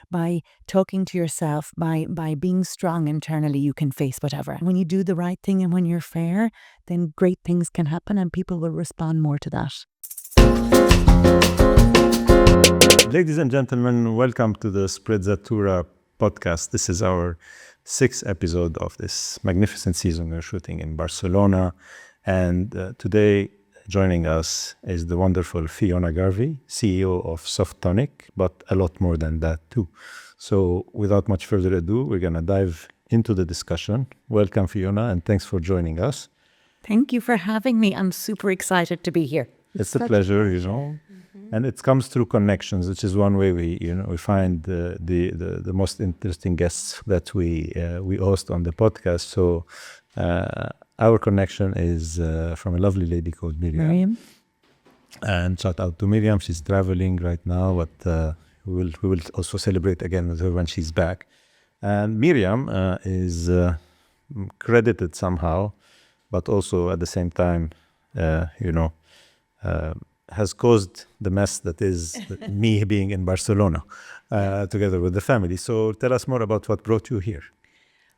by talking to yourself, by being strong internally, you can face whatever. When you do the right thing and when you're fair, then great things can happen and people will respond more to that. Ladies and gentlemen, welcome to the Sprezzatura podcast. This is our 6th episode of this magnificent season we're shooting in Barcelona. And today, joining us is the wonderful Fiona Garvey, CEO of Softonic, but a lot more than that too. So without much further ado, we're going to dive into the discussion. Welcome, Fiona, and thanks for joining us. Thank you for having me. I'm super excited to be here. It's a pleasure, you know. And it comes through connections, which is one way we find the most interesting guests that we host on the podcast. So our connection is from a lovely lady called Miriam. And shout out to Miriam. She's traveling right now, but we will also celebrate again with her when she's back. And Miriam is credited somehow, but also at the same time, has caused the mess that is me being in Barcelona together with the family. So tell us more about what brought you here.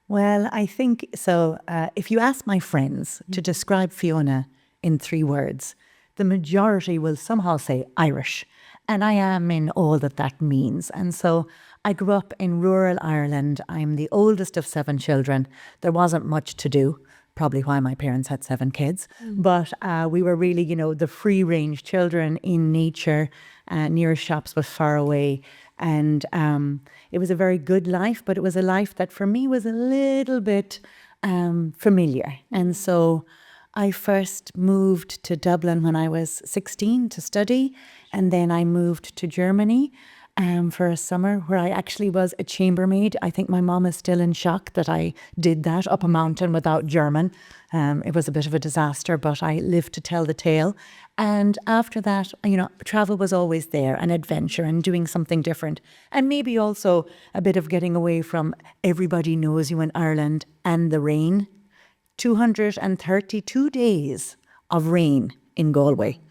Well, I think so. If you ask my friends to describe Fiona in 3 words, the majority will somehow say Irish. And I am in all that means. And so I grew up in rural Ireland. I'm the oldest of 7 children. There wasn't much to do. Probably why my parents had 7 kids. But we were really, the free-range children in nature. Nearest shops was far away. And it was a very good life, but it was a life that for me was a little bit familiar. And so I first moved to Dublin when I was 16 to study. And then I moved to Germany for a summer where I actually was a chambermaid. I think my mom is still in shock that I did that up a mountain without German. It was a bit of a disaster, but I lived to tell the tale. And after that, travel was always there, an adventure and doing something different. And maybe also a bit of getting away from everybody knows you in Ireland and the rain. 232 days of rain in Galway.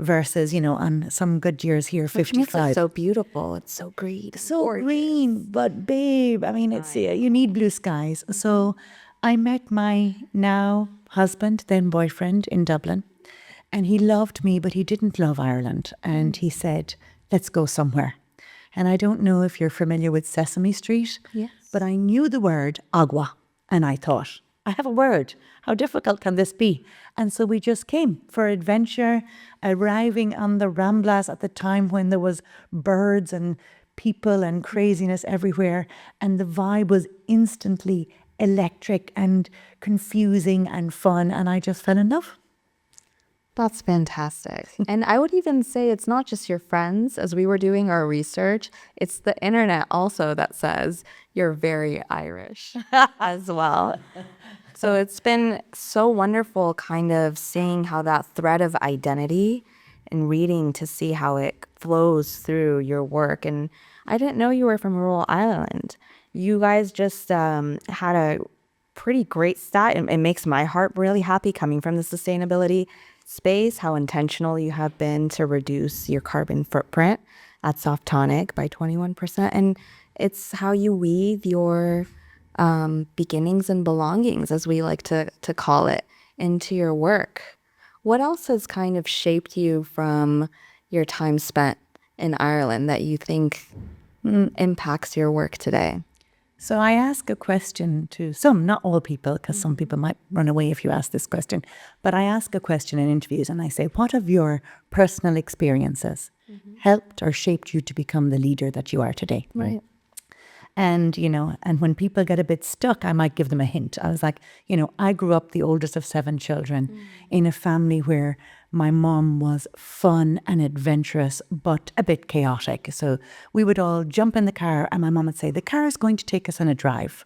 Versus, on some good years here, 55. It's so beautiful. It's so green. So green, but babe, it's you need blue skies. So I met my now husband, then boyfriend in Dublin. And he loved me, but he didn't love Ireland. And he said, let's go somewhere. And I don't know if you're familiar with Sesame Street. Yes. But I knew the word agua. And I thought, I have a word. How difficult can this be? And so we just came for adventure, arriving on the Ramblas at the time when there was birds and people and craziness everywhere. And the vibe was instantly electric and confusing and fun. And I just fell in love. That's fantastic. And I would even say it's not just your friends. As we were doing our research, it's the internet also that says you're very Irish as well. So it's been so wonderful kind of seeing how that thread of identity and reading to see how it flows through your work. And I didn't know you were from rural Ireland. You guys just had a pretty great stat. It makes my heart really happy coming from the sustainability space, how intentional you have been to reduce your carbon footprint at Softonic by 21%. And it's how you weave your beginnings and belongings, as we like to call it, into your work. What else has kind of shaped you from your time spent in Ireland that you think impacts your work today? So I ask a question to some, not all people, because some people might run away if you ask this question, but I ask a question in interviews and I say, what of your personal experiences helped or shaped you to become the leader that you are today? Right. And, and when people get a bit stuck, I might give them a hint. I was like, I grew up the oldest of 7 children in a family where my mom was fun and adventurous, but a bit chaotic. So we would all jump in the car and my mom would say, the car is going to take us on a drive.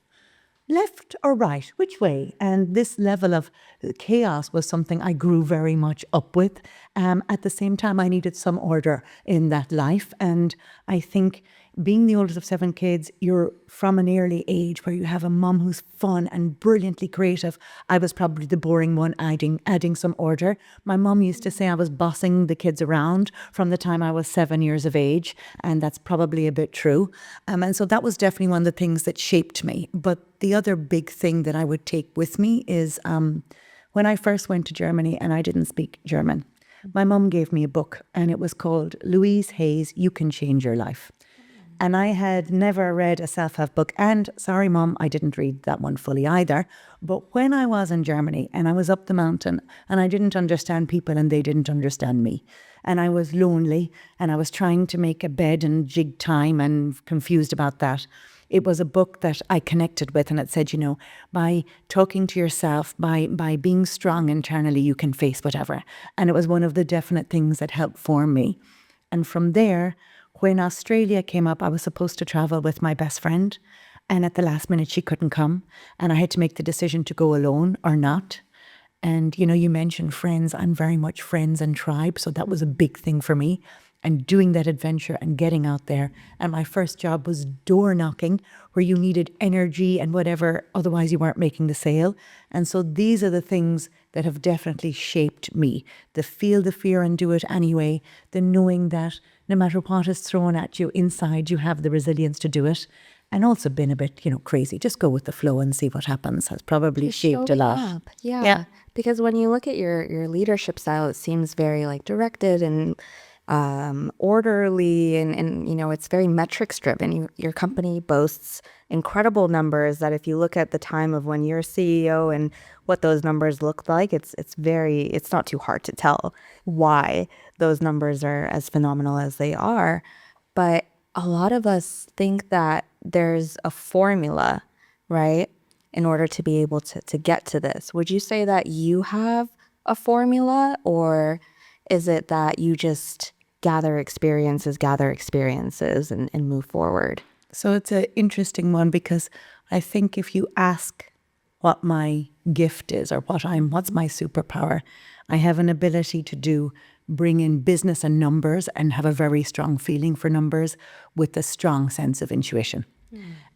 Left or right? Which way? And this level of chaos was something I grew very much up with. At the same time, I needed some order in that life. And I think being the oldest of 7 kids, you're from an early age where you have a mum who's fun and brilliantly creative. I was probably the boring one, adding some order. My mum used to say I was bossing the kids around from the time I was 7 years of age, and that's probably a bit true. And so that was definitely one of the things that shaped me. But the other big thing that I would take with me is when I first went to Germany and I didn't speak German, my mum gave me a book and it was called Louise Hay's You Can Change Your Life. And I had never read a self-help book. And sorry, Mum, I didn't read that one fully either. But when I was in Germany and I was up the mountain and I didn't understand people and they didn't understand me, and I was lonely and I was trying to make a bed and jig time and confused about that, it was a book that I connected with, and it said, by talking to yourself, by being strong internally, you can face whatever. And it was one of the definite things that helped form me. And from there, when Australia came up, I was supposed to travel with my best friend, and at the last minute she couldn't come, and I had to make the decision to go alone or not. And you mentioned friends. I'm very much friends and tribe, so that was a big thing for me. And doing that adventure and getting out there. And my first job was door knocking, where you needed energy and whatever, otherwise you weren't making the sale. And so these are the things that have definitely shaped me. The feel the fear and do it anyway. The knowing that no matter what is thrown at you inside, you have the resilience to do it. And also been a bit, crazy. Just go with the flow and see what happens has probably shaped a lot. Up. Yeah. Because when you look at your leadership style, it seems very like directed and orderly and it's very metrics driven. Your company boasts incredible numbers that if you look at the time of when you're CEO and what those numbers look like, it's not too hard to tell why those numbers are as phenomenal as they are. But a lot of us think that there's a formula, right, in order to be able to get to this. Would you say that you have a formula, or is it that you just gather experiences and move forward? So it's an interesting one, because I think if you ask what my gift is or what's my superpower, I have an ability to bring in business and numbers and have a very strong feeling for numbers with a strong sense of intuition.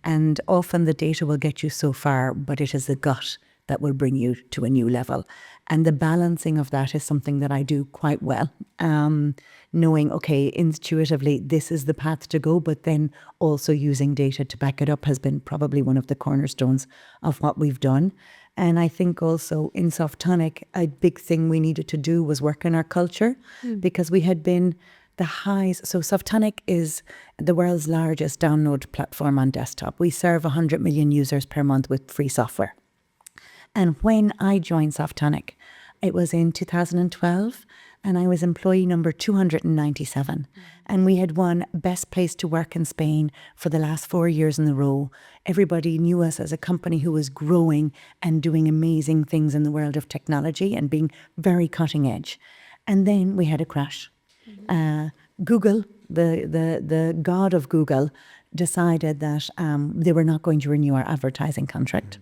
And often the data will get you so far, but it is the gut that will bring you to a new level. And the balancing of that is something that I do quite well. Knowing, okay, intuitively, this is the path to go, but then also using data to back it up has been probably one of the cornerstones of what we've done. And I think also in Softonic, a big thing we needed to do was work on our culture, because we had been the highs. So Softonic is the world's largest download platform on desktop. We serve 100 million users per month with free software. And when I joined Softonic, it was in 2012, and I was employee number 297. And we had won Best Place to Work in Spain for the last 4 years in a row. Everybody knew us as a company who was growing and doing amazing things in the world of technology and being very cutting edge. And then we had a crash. Google, the god of Google, decided that they were not going to renew our advertising contract.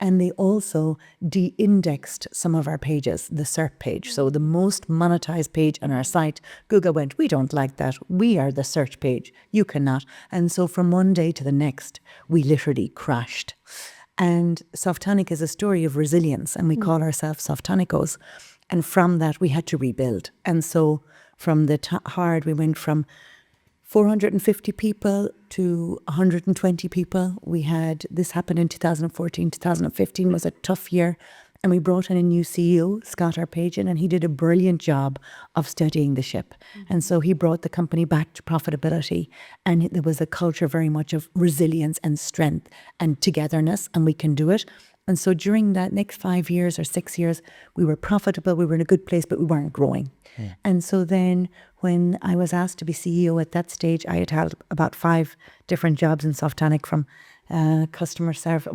And they also de-indexed some of our pages, the SERP page. So the most monetized page on our site, Google went, we don't like that. We are the search page. You cannot. And so from one day to the next, we literally crashed. And Softonic is a story of resilience, and we call ourselves Softonicos. And from that, we had to rebuild. And so from the hard, we went from 450 people to 120 people. This happened in 2014, 2015 was a tough year. And we brought in a new CEO, Scott Arpagian, and he did a brilliant job of steadying the ship. And so he brought the company back to profitability. And there was a culture very much of resilience and strength and togetherness, and we can do it. And so during that next 5 years or 6 years, we were profitable, we were in a good place, but we weren't growing. And so then when I was asked to be CEO at that stage, I had held about 5 different jobs in Softonic, from customer service,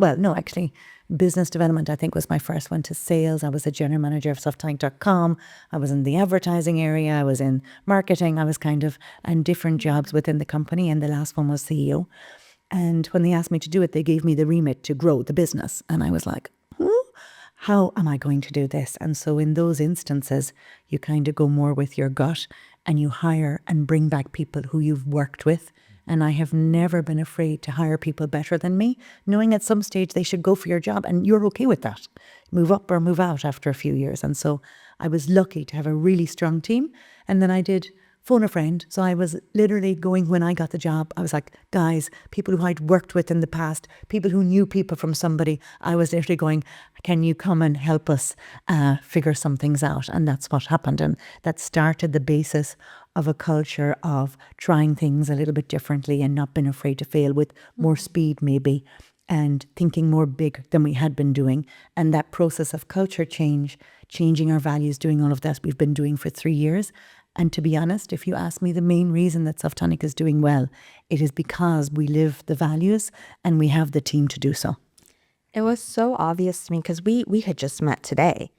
business development, I think, was my first one, to sales. I was a general manager of Softonic.com. I was in the advertising area. I was in marketing. I was in different jobs within the company. And the last one was CEO. And when they asked me to do it, they gave me the remit to grow the business. And I was like, how am I going to do this? And so in those instances, you go more with your gut, and you hire and bring back people who you've worked with And I have never been afraid to hire people better than me, knowing at some stage they should go for your job and you're okay with that. Move up or move out after a few years. And so I was lucky to have a really strong team. And then I did phone a friend. So I was literally going, when I got the job, I was like, guys, people who I'd worked with in the past, people who knew people from somebody, I was literally going, can you come and help us figure some things out? And that's what happened. And that started the basis of a culture of trying things a little bit differently and not being afraid to fail, with more speed maybe, and thinking more big than we had been doing. And that process of culture change, changing our values, doing all of that, we've been doing for 3 years. And to be honest, if you ask me the main reason that Softonic is doing well, it is because we live the values and we have the team to do so. It was so obvious to me because we had just met today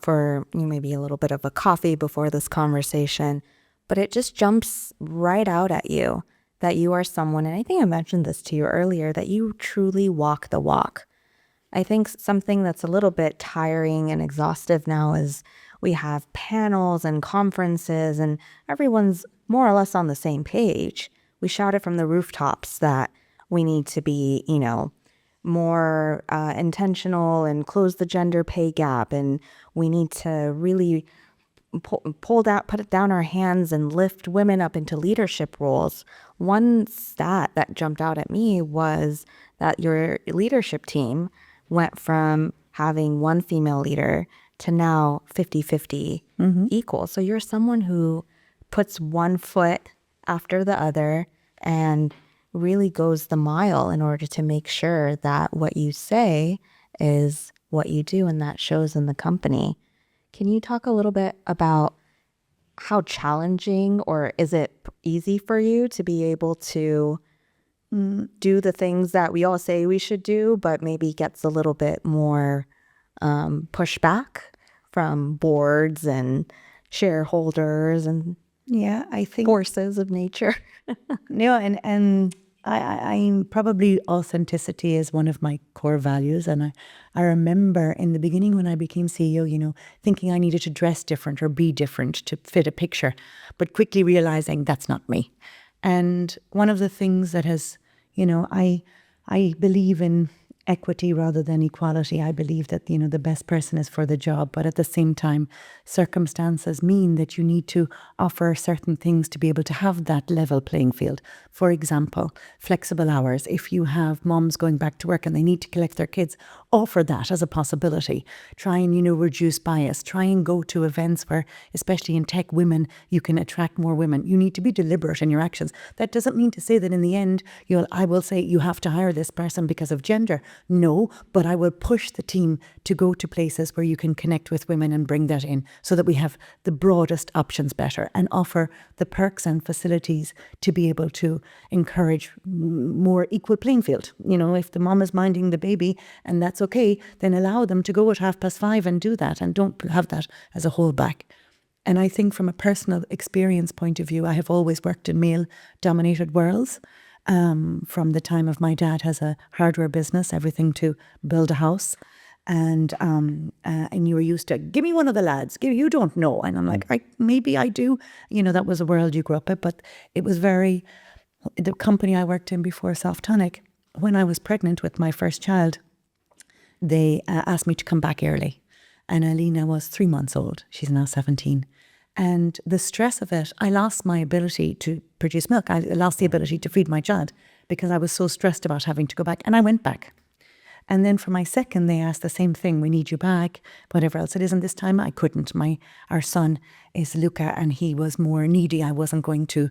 for maybe a little bit of a coffee before this conversation, but it just jumps right out at you that you are someone, and I think I mentioned this to you earlier, that you truly walk the walk. I think something that's a little bit tiring and exhaustive now is we have panels and conferences and everyone's more or less on the same page. We shout it from the rooftops that we need to be, more intentional and close the gender pay gap. And we need to really put it down our hands and lift women up into leadership roles. One stat that jumped out at me was that your leadership team went from having one female leader to now 50-50 equal. So you're someone who puts one foot after the other and really goes the mile in order to make sure that what you say is what you do, and that shows in the company. Can you talk a little bit about how challenging, or is it easy for you to be able to do the things that we all say we should do, but maybe gets a little bit more pushback from boards and shareholders and I think forces of nature? and I probably authenticity is one of my core values. And I remember in the beginning when I became CEO, thinking I needed to dress different or be different to fit a picture, but quickly realizing that's not me. And one of the things that has, I believe in equity rather than equality. I believe that, the best person is for the job, but at the same time, circumstances mean that you need to offer certain things to be able to have that level playing field. For example, flexible hours. If you have moms going back to work and they need to collect their kids, offer that as a possibility. Try and, reduce bias. Try and go to events where, especially in tech, women, you can attract more women. You need to be deliberate in your actions. That doesn't mean to say that in the end, I will say you have to hire this person because of gender. No, but I will push the team to go to places where you can connect with women and bring that in so that we have the broadest options better, and offer the perks and facilities to be able to encourage more equal playing field. If the mom is minding the baby and that's okay, then allow them to go at 5:30 and do that, and don't have that as a holdback. And I think from a personal experience point of view, I have always worked in male-dominated worlds. From the time of my dad has a hardware business, everything to build a house. And you were used to, give me one of the lads, you don't know. And I'm like, maybe I do. That was a world you grew up in. But it was the company I worked in before Softonic, when I was pregnant with my first child, they asked me to come back early. And Alina was 3 months old. She's now 17. And the stress of it, I lost my ability to produce milk. I lost the ability to feed my child because I was so stressed about having to go back. And I went back. And then for my second, they asked the same thing. We need you back, whatever else it is. And this time I couldn't. Our son is Luca, and he was more needy. I wasn't going to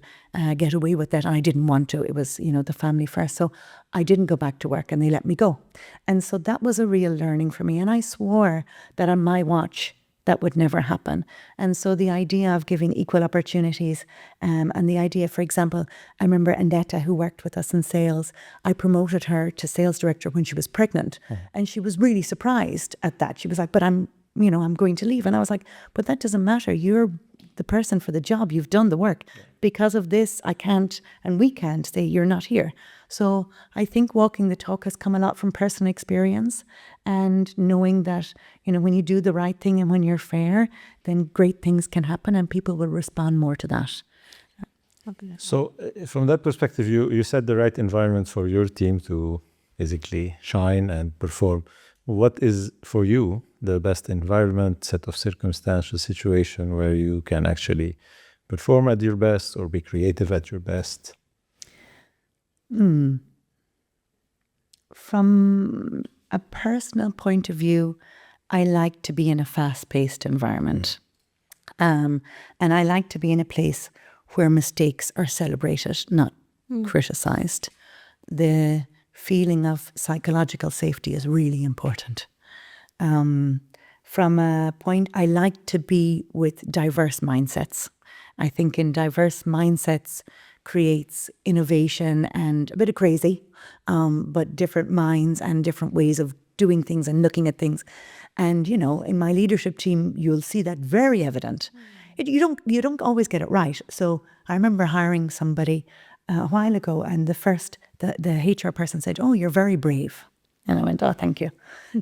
get away with that. And I didn't want to. It was, the family first. So I didn't go back to work and they let me go. And so that was a real learning for me. And I swore that on my watch, that would never happen. And so the idea of giving equal opportunities, and the idea, for example, I remember Annetta, who worked with us in sales, I promoted her to sales director when she was pregnant. And she was really surprised at that. She was like, but I'm going to leave. And I was like, but that doesn't matter. You're the person for the job. You've done the work. Because of this, I can't, and we can't say you're not here. So I think walking the talk has come a lot from personal experience, and knowing that, when you do the right thing and when you're fair, then great things can happen and people will respond more to that. So from that perspective, you set the right environment for your team to basically shine and perform. What is for you the best environment, set of circumstances, situation where you can actually perform at your best or be creative at your best? From a personal point of view, I like to be in a fast-paced environment. And I like to be in a place where mistakes are celebrated, not criticized. The feeling of psychological safety is really important. From a point, I like to be with diverse mindsets. I think in diverse mindsets creates innovation and a bit of crazy, but different minds and different ways of doing things and looking at things. And, you know, in my leadership team, you'll see that very evident. You don't always get it right. So I remember hiring somebody a while ago, and the HR person said, "Oh, you're very brave." And I went, "Oh, thank you."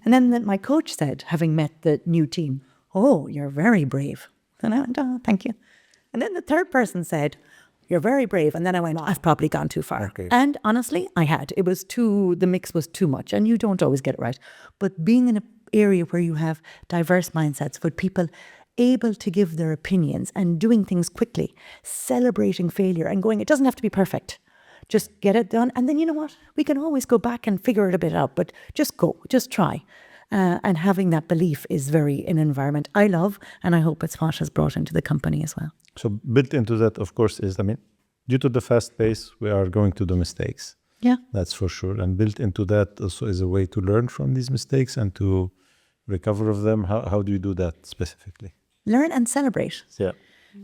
And then my coach said, having met the new team, "Oh, you're very brave." And I went, "Oh, thank you." And then the third person said, "You're very brave." And then I went, "I've probably gone too far." Okay. And honestly, I had. The mix was too much, and you don't always get it right. But being in an area where you have diverse mindsets, with people able to give their opinions and doing things quickly, celebrating failure and going, it doesn't have to be perfect. Just get it done. And then, you know what? We can always go back and figure it a bit out, but just go, just try. And having that belief is an environment I love, and I hope it's what has brought into the company as well. So built into that, of course, is, due to the fast pace, we are going to do mistakes. Yeah. That's for sure. And built into that also is a way to learn from these mistakes and to recover of them. How do you do that specifically? Learn and celebrate. Yeah.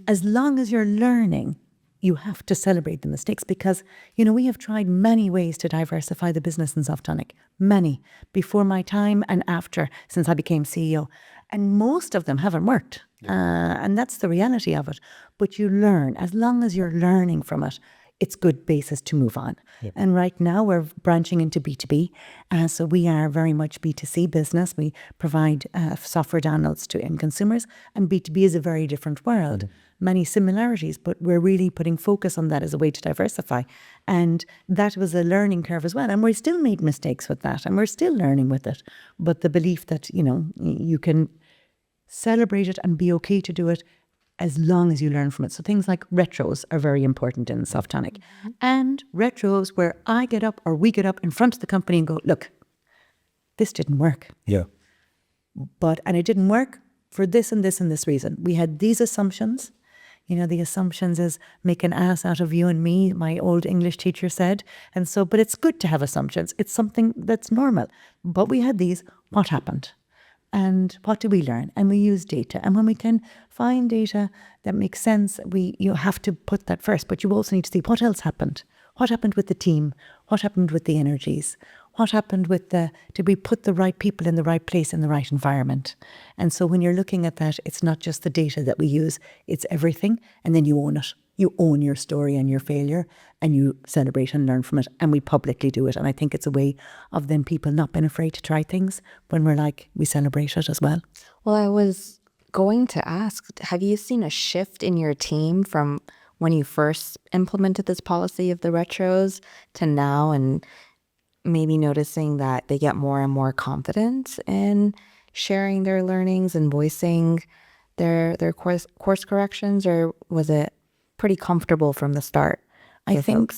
As long as you're learning, you have to celebrate the mistakes because, you know, we have tried many ways to diversify the business in Softonic. Many. Before my time and after, since I became CEO. And most of them haven't worked. And that's the reality of it. But you learn. As long as you're learning from it, it's good basis to move on. Yep. And right now we're branching into B2B. So we are very much B2C business. We provide software downloads to end consumers. And B2B is a very different world. Mm-hmm. Many similarities, but we're really putting focus on that as a way to diversify. And that was a learning curve as well. And we still made mistakes with that. And we're still learning with it. But the belief that, you know, you can celebrate it and be okay to do it as long as you learn from it. So things like retros are very important in Softonic. Mm-hmm. And retros where I get up or we get up in front of the company and go, look, this didn't work. Yeah. And it didn't work for this and this and this reason. We had these assumptions. You know, the assumptions is make an ass out of you and me, my old English teacher said. And so, but it's good to have assumptions. It's something that's normal. But we had these, what happened? And what do we learn? And we use data. And when we can find data that makes sense, you have to put that first. But you also need to see what else happened. What happened with the team? What happened with the energies? What happened with did we put the right people in the right place in the right environment? And so when you're looking at that, it's not just the data that we use, it's everything. And then you own it. You own your story and your failure, and you celebrate and learn from it, and we publicly do it. And I think it's a way of then people not being afraid to try things when we celebrate it as well. Well, I was going to ask, have you seen a shift in your team from when you first implemented this policy of the retros to now, and maybe noticing that they get more and more confident in sharing their learnings and voicing their course corrections, or was it pretty comfortable from the start? I think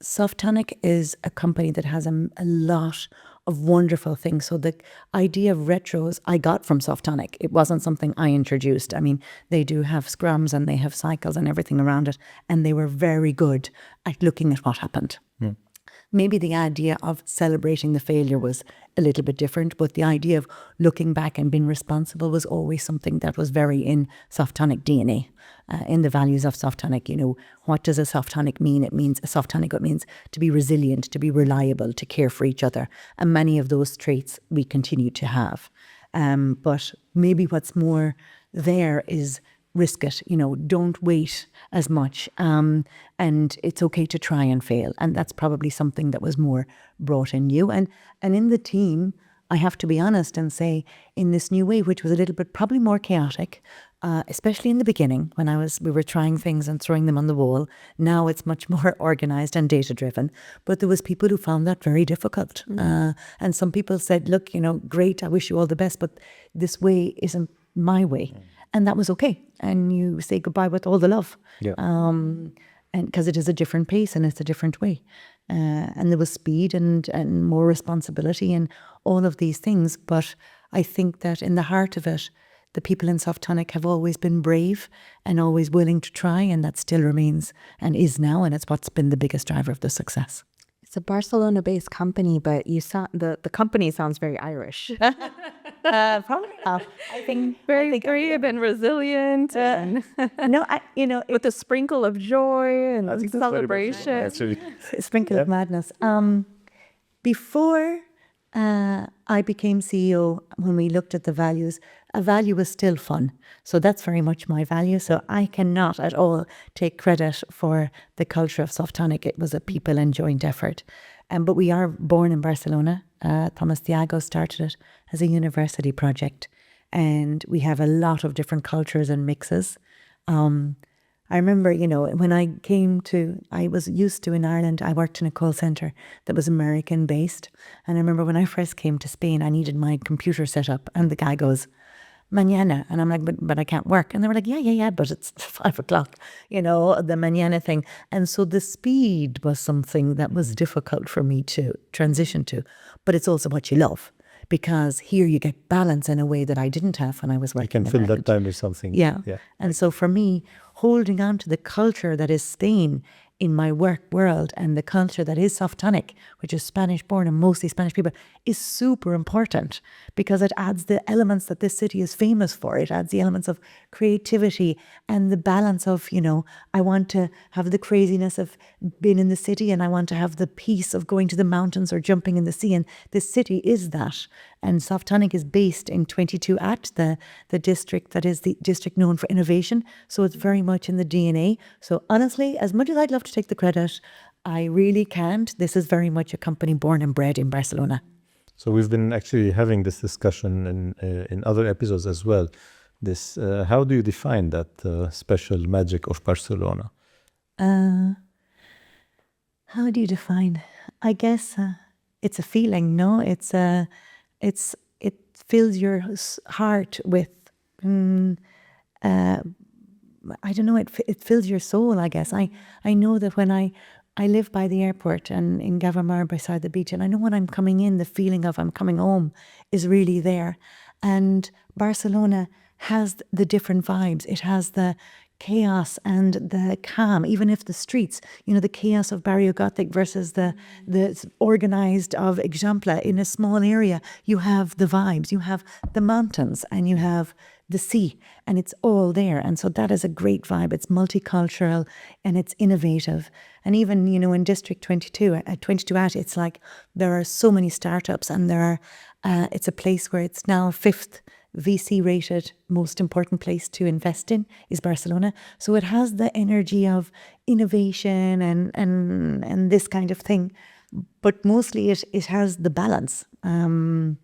Softonic is a company that has a lot of wonderful things. So the idea of retros I got from Softonic. It wasn't something I introduced. I mean, they do have scrums and they have cycles and everything around it. And they were very good at looking at what happened. Mm. Maybe the idea of celebrating the failure was a little bit different, but the idea of looking back and being responsible was always something that was very in Softonic DNA, in the values of Softonic. You know, what does a Softonic mean? It means to be resilient, to be reliable, to care for each other. And many of those traits we continue to have. But maybe what's more there is risk it, you know, don't wait as much. And it's okay to try and fail. And that's probably something that was more brought in you. And in the team, I have to be honest and say, in this new way, which was a little bit probably more chaotic, especially in the beginning when we were trying things and throwing them on the wall. Now it's much more organized and data driven, but there was people who found that very difficult. And some people said, look, great, I wish you all the best, but this way isn't my way. And that was okay. And you say goodbye with all the love. Yeah. And because it is a different pace and it's a different way. And there was speed and more responsibility and all of these things. But I think that in the heart of it, the people in Softonic have always been brave and always willing to try, and that still remains and is now, and it's what's been the biggest driver of the success. It's a Barcelona-based company, but you sound the company sounds very Irish. Probably not. I think Very brave and resilient, and with a sprinkle of joy and celebration. Actually, a sprinkle of madness. Before I became CEO, when we looked at the values, a value was still fun. So that's very much my value. So I cannot at all take credit for the culture of Softonic. It was a people and joint effort. But we are born in Barcelona. Thomas Thiago started it as a university project. And we have a lot of different cultures and mixes. I remember, when I was used to in Ireland, I worked in a call centre that was American based. And I remember when I first came to Spain, I needed my computer set up and the guy goes, mañana. And I'm like, but I can't work. And they were like, yeah, but it's 5 o'clock, the mañana thing. And so the speed was something that was difficult for me to transition to, but it's also what you love. Because here you get balance in a way that I didn't have when I was working. you can in fill Ireland. that time with something. Yeah. And so for me, holding on to the culture that is Spain in my work world and the culture that is Softonic, which is Spanish born and mostly Spanish people, is super important because it adds the elements that this city is famous for. It adds the elements of creativity and the balance of, I want to have the craziness of being in the city and I want to have the peace of going to the mountains or jumping in the sea. And this city is that. And Softonic is based in 22 At, the district that is the district known for innovation. So it's very much in the DNA. So honestly, as much as I'd love to take the credit, I really can't. This is very much a company born and bred in Barcelona. So we've been actually having this discussion in other episodes as well. This, how do you define that special magic of Barcelona? How do you define? I guess it's a feeling. No, it fills your heart with. I don't know. It fills your soul. I guess I know that when I live by the airport and in Gavamar beside the beach, and I know when I'm coming in, the feeling of I'm coming home is really there. And Barcelona has the different vibes. It has the chaos and the calm, even if the streets, the chaos of Barrio Gothic versus the organized of Eixample in a small area, you have the vibes, you have the mountains and you have the sea, and it's all there. And so that is a great vibe. It's multicultural and it's innovative. And even, in District 22 At, it's like there are so many startups and it's a place where it's now 5th VC rated most important place to invest in is Barcelona. So it has the energy of innovation and this kind of thing. But mostly it has the balance of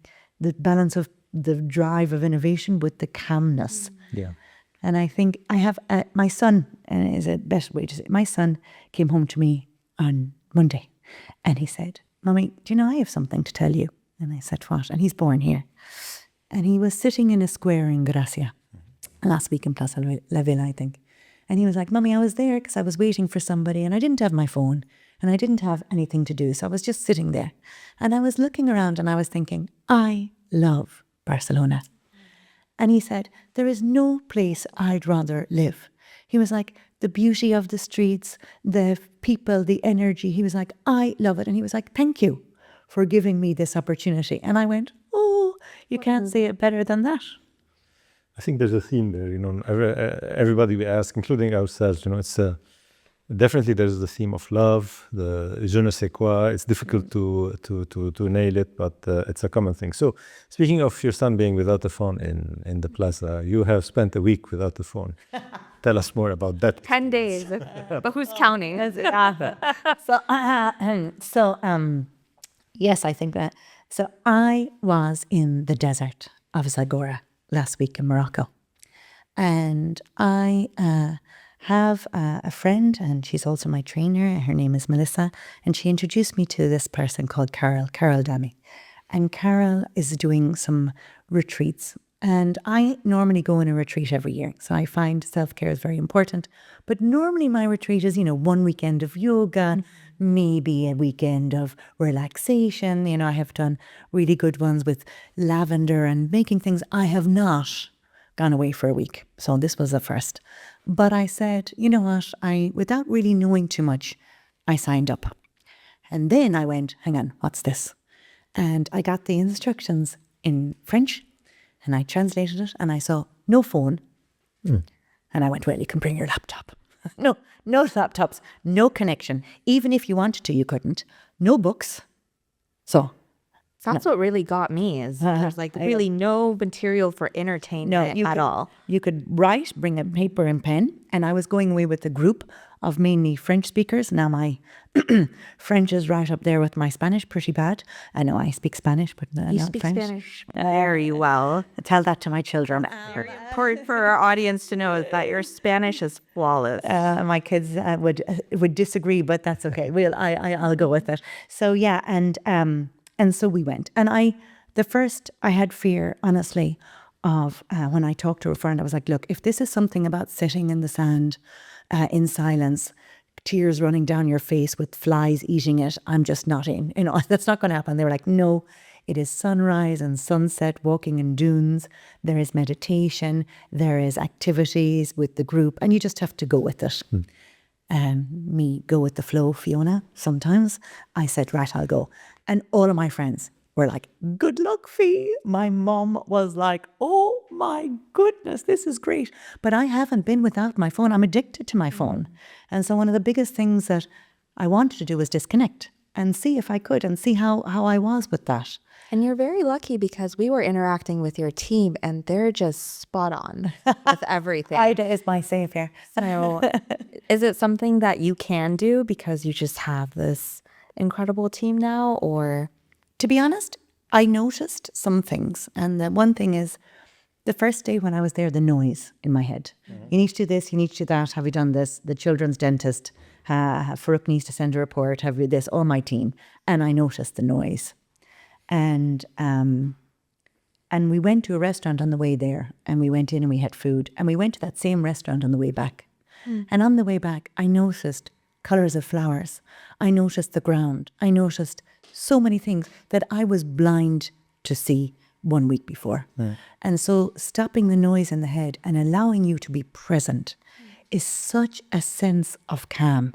the drive of innovation with the calmness. Yeah. And I think I have my son, and is a better way to say it. My son came home to me on Monday and he said, Mommy, do you know I have something to tell you? And I said, what? And he's born here. And he was sitting in a square in Gracia last week in Plaza La Villa, I think. And he was like, Mummy, I was there because I was waiting for somebody and I didn't have my phone and I didn't have anything to do. So I was just sitting there. And I was looking around and I was thinking, I love Barcelona. And he said, there is no place I'd rather live. He was like, the beauty of the streets, the people, the energy. He was like, I love it. And he was like, thank you for giving me this opportunity. And I went, oh, you can't say it better than that. I think there's a theme there, everybody we ask, including ourselves, it's definitely there's the theme of love, the je ne sais quoi. It's difficult to nail it, but it's a common thing. So speaking of your son being without a phone in the plaza, you have spent a week without a phone. Tell us more about that. 10 days, but who's counting? Yes, I think that. So I was in the desert of Zagora last week in Morocco. And I have a friend, and she's also my trainer. Her name is Melissa, and she introduced me to this person called Carol Dami. And Carol is doing some retreats. And I normally go on a retreat every year. So I find self-care is very important. But normally my retreat is, 1 weekend of yoga, maybe a weekend of relaxation. I have done really good ones with lavender and making things. I have not gone away for a week. So this was the first. But I said, you know what, without really knowing too much, I signed up. And then I went, hang on, what's this? And I got the instructions in French and I translated it and I saw no phone. And I went, well, you can bring your laptop. No laptops, no connection. Even if you wanted to, you couldn't. No books. So That's what really got me is there's like really no material for entertainment at all. You could write, bring a paper and pen. And I was going away with a group of mainly French speakers. Now my French is right up there with my Spanish, pretty bad. I know I speak Spanish, but You not speak French. Spanish very well. Tell that to my children. Very important for our audience to know that your Spanish is flawless. My kids would disagree, but that's okay. I'll go with it. So yeah, and so we went. And I had fear, honestly, of when I talked to a friend, I was like, look, if this is something about sitting in the sand in silence, tears running down your face with flies eating it, I'm just not in. That's not going to happen. They were like, no, it is sunrise and sunset, walking in dunes. There is meditation. There is activities with the group, and you just have to go with it. Me go with the flow, Fiona. Sometimes I said, right, I'll go. And all of my friends were like, good luck, Fee. My mom was like, oh my goodness, this is great. But I haven't been without my phone. I'm addicted to my phone. And so one of the biggest things that I wanted to do was disconnect and see if I could and see how I was with that. And you're very lucky because we were interacting with your team and they're just spot on with everything. Ida is my savior. So is it something that you can do because you just have this incredible team now, or? To be honest, I noticed some things. And the one thing is, the first day when I was there, the noise in my head. You need to do this, you need to do that. Have you done this? The children's dentist, Farouk needs to send a report. Have you this? All my team. And I noticed the noise. And we went to a restaurant on the way there. And we went in and we had food. And we went to that same restaurant on the way back. And on the way back, I noticed colours of flowers. I noticed the ground. I noticed so many things that I was blind to see 1 week before. And so stopping the noise in the head and allowing you to be present is such a sense of calm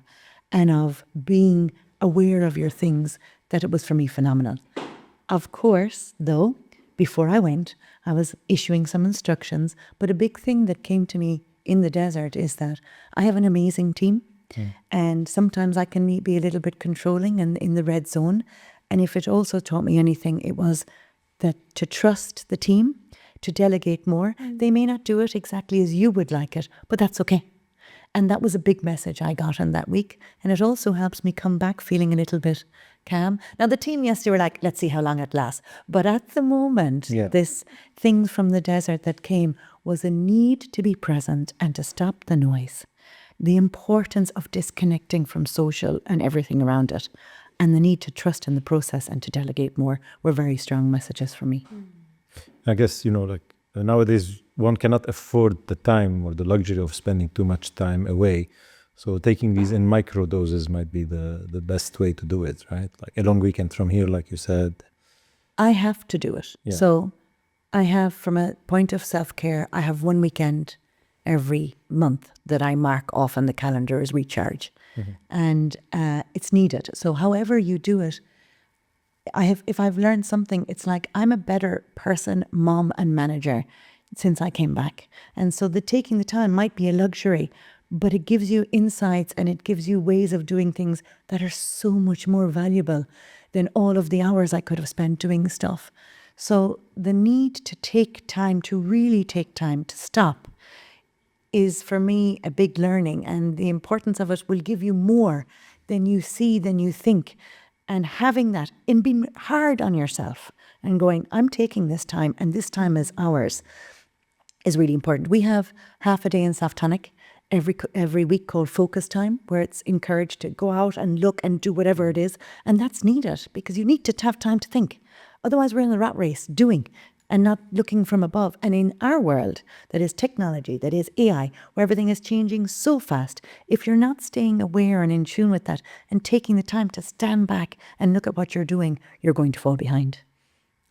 and of being aware of your things that it was for me phenomenal. Of course, though, before I went, I was issuing some instructions, but a big thing that came to me in the desert is that I have an amazing team. And sometimes I can be a little bit controlling and in the red zone. And if it also taught me anything, it was that to trust the team, to delegate more. They may not do it exactly as you would like it, but that's okay. And that was a big message I got in that week. And it also helps me come back feeling a little bit calm. Now, the team yesterday were like, let's see how long it lasts. But at the moment, this thing from the desert that came was a need to be present and to stop the noise. The importance of disconnecting from social and everything around it, and the need to trust in the process and to delegate more were very strong messages for me. I guess, nowadays one cannot afford the time or the luxury of spending too much time away. So taking these in micro doses might be the best way to do it, right? Like a long weekend from here, like you said. I have to do it. Yeah. So I have, from a point of self-care, I have 1 weekend every month that I mark off on the calendar as recharge. And it's needed. So however you do it, if I've learned something, it's like I'm a better person, mom and manager since I came back. And so taking the time might be a luxury, but it gives you insights and it gives you ways of doing things that are so much more valuable than all of the hours I could have spent doing stuff. So the need to take time, to really take time to stop, is for me a big learning, and the importance of it will give you more than you see, than you think. And having that and being hard on yourself and going, I'm taking this time and this time is ours. is really important. We have half a day in Softonic every week called focus time, where it's encouraged to go out and look and do whatever it is. And that's needed because you need to have time to think. Otherwise, we're in a rat race doing and not looking from above. And in our world, that is technology, that is AI, where everything is changing so fast, if you're not staying aware and in tune with that and taking the time to stand back and look at what you're doing, you're going to fall behind.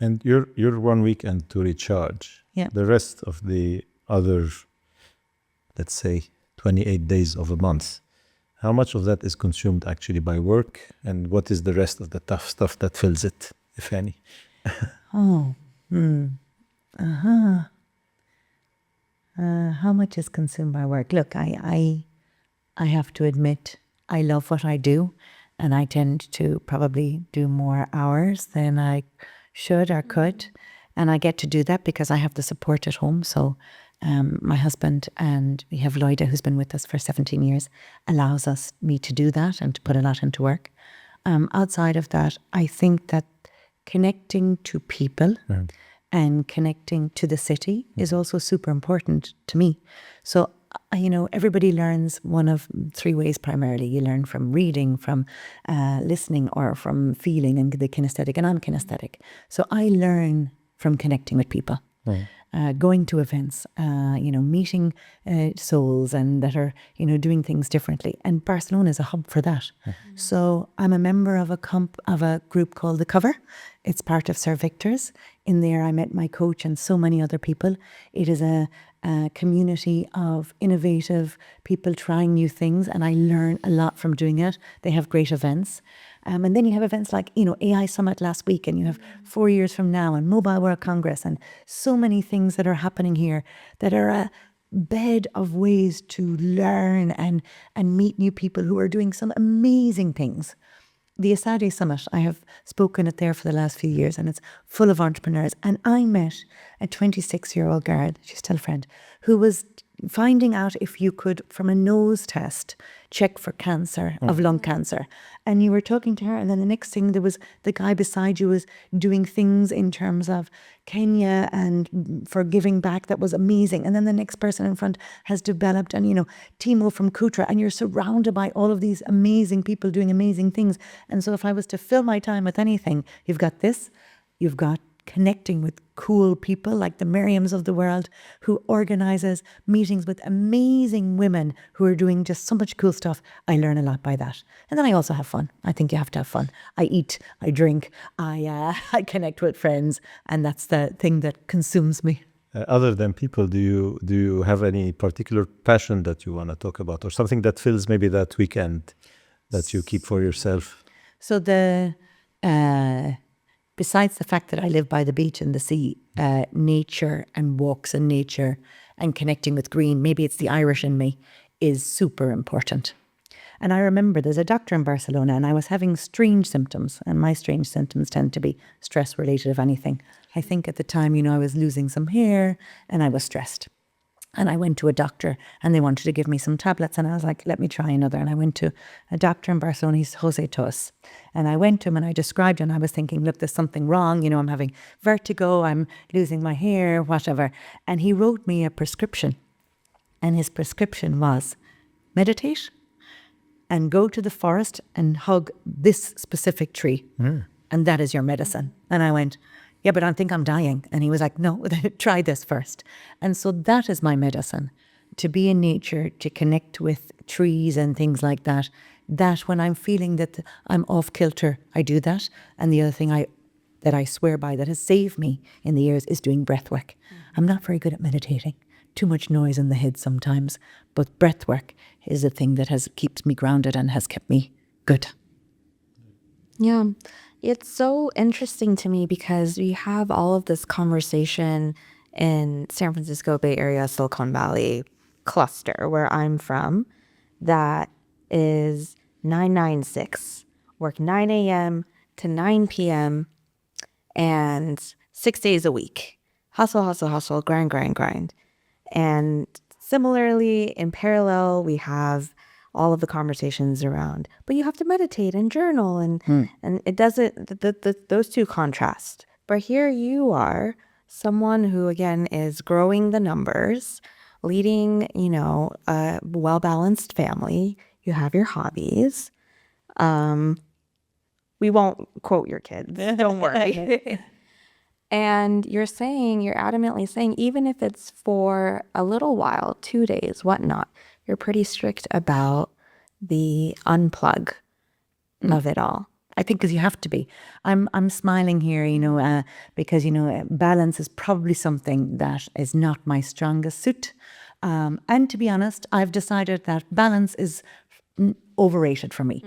And you're 1 weekend to recharge. Yeah. The rest of the other, let's say, 28 days of a month, how much of that is consumed actually by work, and what is the rest of the tough stuff that fills it, if any? How much is consumed by work? Look, I have to admit, I love what I do, and I tend to probably do more hours than I should or could. And I get to do that because I have the support at home. So my husband, and we have Loida, who's been with us for 17 years, allows me to do that and to put a lot into work. Outside of that, I think that connecting to people and connecting to the city is also super important to me. So, everybody learns one of 3 ways primarily. You learn from reading, from listening, or from feeling, and the kinesthetic, and I'm kinesthetic. So I learn from connecting with people. Going to events, meeting souls and that are, doing things differently. And Barcelona is a hub for that. So I'm a member of a group called The Cover. It's part of Sir Victor's. In there I met my coach and so many other people. It is a community of innovative people trying new things, and I learn a lot from doing it. They have great events. And then you have events like, AI Summit last week, and you have 4 years from now, and Mobile World Congress, and so many things that are happening here that are a bed of ways to learn and meet new people who are doing some amazing things. The Asadi Summit, I have spoken it there for the last few years, and it's full of entrepreneurs. And I met a 26-year-old girl, she's still a friend, who was finding out if you could, from a nose test, check for cancer, of lung cancer. And you were talking to her, and then the next thing, there was the guy beside you was doing things in terms of Kenya and for giving back. That was amazing. And then the next person in front has developed, and Timo from Kutra, and you're surrounded by all of these amazing people doing amazing things. And so if I was to fill my time with anything, you've got this, you've got connecting with cool people like the Miriams of the world, who organizes meetings with amazing women who are doing just so much cool stuff. I learn a lot by that. And then I also have fun. I think you have to have fun. I eat, I drink, I connect with friends, and that's the thing that consumes me. Other than people, do you have any particular passion that you want to talk about, or something that fills maybe that weekend that you keep for yourself? So besides the fact that I live by the beach and the sea, nature and walks in nature and connecting with green, maybe it's the Irish in me, is super important. And I remember there's a doctor in Barcelona, and I was having strange symptoms, and my strange symptoms tend to be stress related, if anything. I think at the time, I was losing some hair and I was stressed. And I went to a doctor, and they wanted to give me some tablets, and I was like, let me try another. And I went to a doctor in Barcelona, he's Jose Tos. And I went to him and I described it, and I was thinking, look, there's something wrong. I'm having vertigo, I'm losing my hair, whatever. And he wrote me a prescription. And his prescription was meditate and go to the forest and hug this specific tree. And that is your medicine. And I went, yeah, but I think I'm dying. And he was like, no, try this first. And so that is my medicine, to be in nature, to connect with trees and things like that. That when I'm feeling that I'm off kilter, I do that. And the other thing that I swear by that has saved me in the years is doing breath work. I'm not very good at meditating. Too much noise in the head sometimes. But breath work is a thing that keeps me grounded and has kept me good. Yeah. It's so interesting to me because we have all of this conversation in San Francisco Bay Area, Silicon Valley cluster where I'm from, that is 996, work 9 a.m. to 9 p.m. and 6 days a week. Hustle, hustle, hustle, grind, grind, grind. And similarly, in parallel, we have all of the conversations around, but you have to meditate and journal, and it doesn't, those two contrast. But here you are someone who, again, is growing the numbers, leading, a well-balanced family. You have your hobbies. We won't quote your kids. Don't worry. And you're adamantly saying, even if it's for a little while, 2 days, whatnot, you're pretty strict about the unplug of it all. I think because you have to be. I'm smiling here, because balance is probably something that is not my strongest suit. And to be honest, I've decided that balance is overrated for me.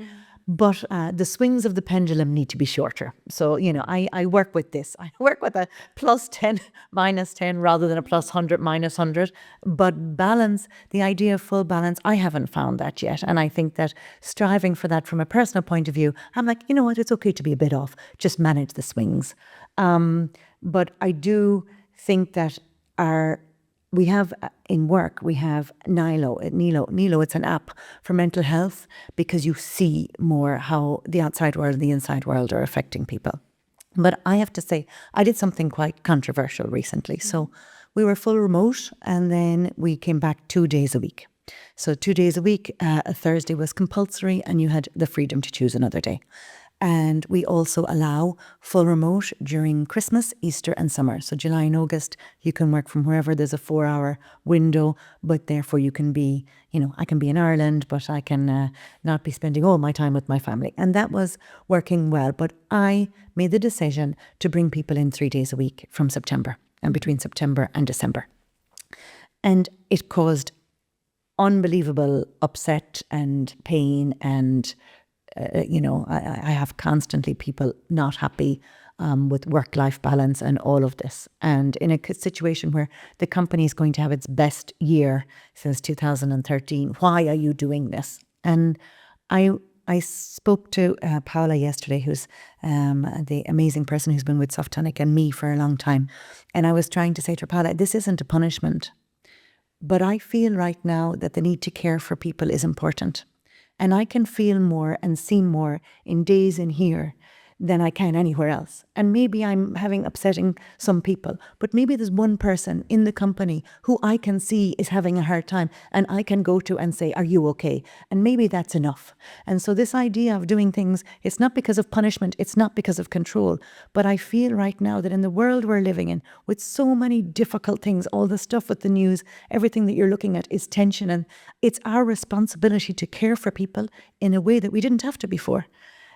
But the swings of the pendulum need to be shorter. So, I work with this. I work with a +10, -10 rather than a +100, -100. But balance, the idea of full balance, I haven't found that yet. And I think that striving for that from a personal point of view, I'm like, you know what, it's okay to be a bit off. Just manage the swings. But I do think that we have in work, we have Nilo, it's an app for mental health because you see more how the outside world and the inside world are affecting people. But I have to say, I did something quite controversial recently. So we were full remote and then we came back 2 days a week. So 2 days a week, a Thursday was compulsory and you had the freedom to choose another day. And we also allow full remote during Christmas, Easter and summer. So July and August, you can work from wherever. There's a 4-hour window, but therefore you can be, I can be in Ireland, but I can not be spending all my time with my family. And that was working well. But I made the decision to bring people in 3 days a week from September and between September and December. And it caused unbelievable upset and pain and I have constantly people not happy with work-life balance and all of this. And in a situation where the company is going to have its best year since 2013, why are you doing this? And I spoke to Paula yesterday, who's the amazing person who's been with Softonic and me for a long time. And I was trying to say to her, Paula, this isn't a punishment. But I feel right now that the need to care for people is important. And I can feel more and see more in days in here than I can anywhere else. And maybe I'm upsetting some people, but maybe there's one person in the company who I can see is having a hard time and I can go to and say, are you okay? And maybe that's enough. And so this idea of doing things, it's not because of punishment, it's not because of control, but I feel right now that in the world we're living in, with so many difficult things, all the stuff with the news, everything that you're looking at is tension, and it's our responsibility to care for people in a way that we didn't have to before.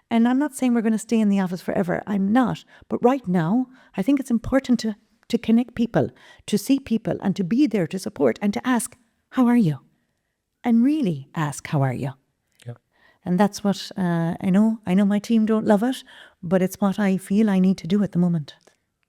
And I'm not saying we're going to stay in the office forever. I'm not. But right now, I think it's important to connect people, to see people and to be there to support and to ask, how are you? And really ask, how are you? Yeah. And that's what I know. I know my team don't love it, but it's what I feel I need to do at the moment.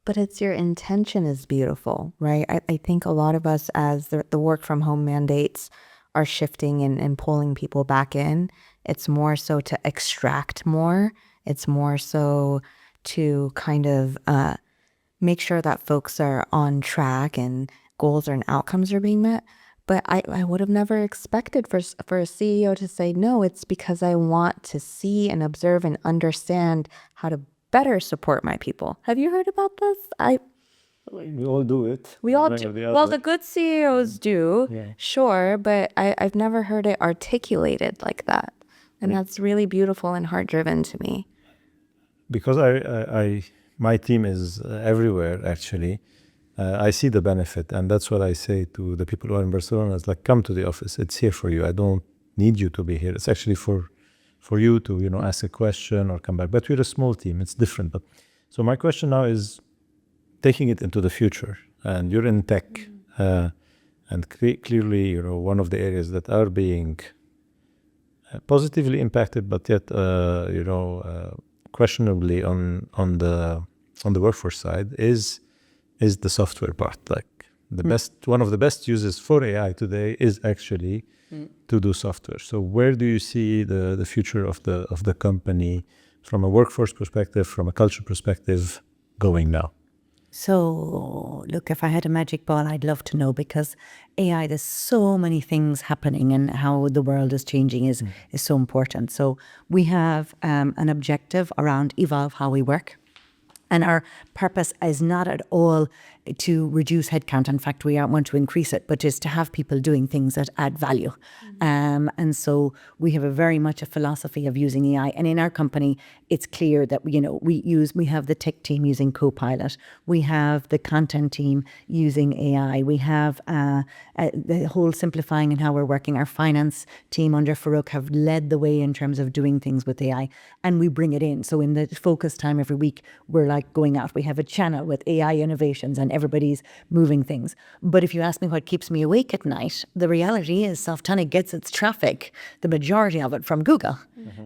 But it's your intention is beautiful, right? I think a lot of us, as the work from home mandates are shifting and pulling people back in, it's more so to extract more. It's more so to kind of make sure that folks are on track and goals and outcomes are being met. But I would have never expected for a CEO to say, no, it's because I want to see and observe and understand how to better support my people. Have you heard about this? We all do it. We all do. Well, the good CEOs do, sure, but I've never heard it articulated like that. And that's really beautiful and heart-driven to me. Because my team is everywhere, actually. I see the benefit, and that's what I say to the people who are in Barcelona. It's like, come to the office. It's here for you. I don't need you to be here. It's actually for you to, ask a question or come back. But we're a small team. It's different. But so my question now is taking it into the future. And you're in tech. And clearly, one of the areas that are being positively impacted, but yet, questionably on the workforce side is the software part. Like one of the best uses for AI today is actually to do software. So where do you see the future of the company from a workforce perspective, from a culture perspective, going now? So, look, if I had a magic ball, I'd love to know, because AI, there's so many things happening and how the world is changing is so important. So we have an objective around evolve how we work. And our purpose is not at all to reduce headcount. In fact, we want to increase it, but just to have people doing things that add value. And so we have very much a philosophy of using AI. And in our company, it's clear that, we have the tech team using Copilot. We have the content team using AI. We have the whole simplifying and how we're working. Our finance team under Farouk have led the way in terms of doing things with AI, and we bring it in. So in the focus time every week, we're like going out. We have a channel with AI innovations and everybody's moving things. But if you ask me what keeps me awake at night, the reality is Softonic gets its traffic, the majority of it, from Google.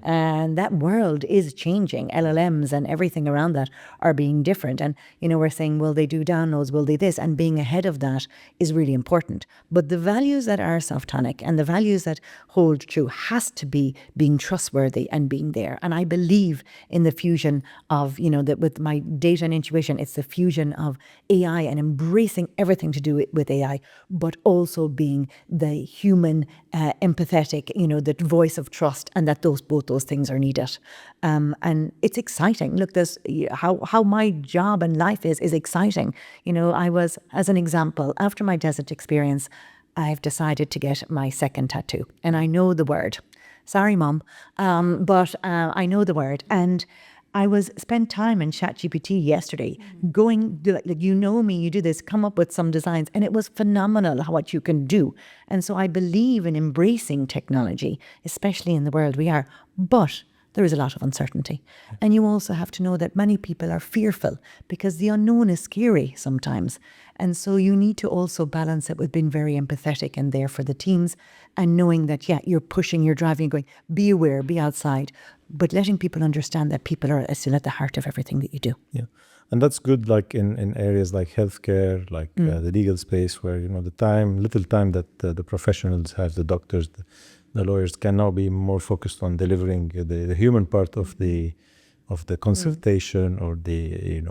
And that world is changing. LLMs and everything around that are being different. And, we're saying, will they do downloads? Will they this? And being ahead of that is really important. But the values that are Softonic and the values that hold true has to be being trustworthy and being there. And I believe in the fusion of, that with my data and intuition, it's the fusion of AI and embracing everything to do with AI, but also being the human, empathetic, the voice of trust, and that both those things are needed. And it's exciting. Look, there's how my job and life is exciting. I was, as an example, after my desert experience, I've decided to get my second tattoo, and I know the word. Sorry, Mom, but I know the word. And I spent time in ChatGPT yesterday going, like, me, you do this, come up with some designs. And it was phenomenal what you can do. And so I believe in embracing technology, especially in the world we are. But there is a lot of uncertainty. And you also have to know that many people are fearful because the unknown is scary sometimes. And so you need to also balance it with being very empathetic and there for the teams, and knowing that, you're pushing, you're driving, going, be aware, be outside, but letting people understand that people are still at the heart of everything that you do. Yeah. And that's good, like in areas like healthcare, like the legal space, where, little time that the professionals have, the doctors, the lawyers, can now be more focused on delivering the human part of the consultation or the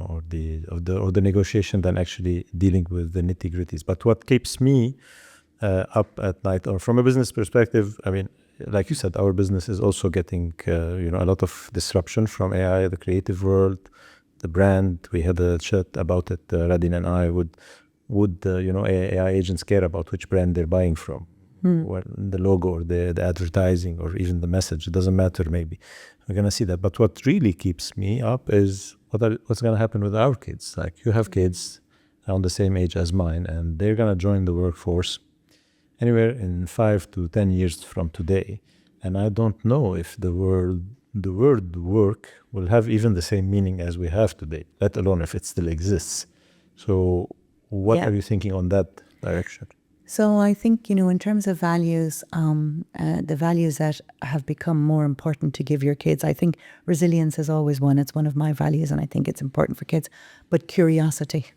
negotiation than actually dealing with the nitty-gritties. But what keeps me up at night, or from a business perspective, I mean, like you said, our business is also getting a lot of disruption from AI, the creative world, the brand. We had a chat about it, Radin and I. Would AI agents care about which brand they're buying from? Well, the logo or the advertising or even the message, it doesn't matter. Maybe we're gonna see that. But what really keeps me up is what's gonna happen with our kids. Like, you have kids around the same age as mine, and they're gonna join the workforce anywhere in 5 to 10 years from today. And I don't know if the word work will have even the same meaning as we have today, let alone if it still exists. So what are you thinking on that direction? So I think, in terms of values, the values that have become more important to give your kids, I think resilience is always one. It's one of my values, and I think it's important for kids. But curiosity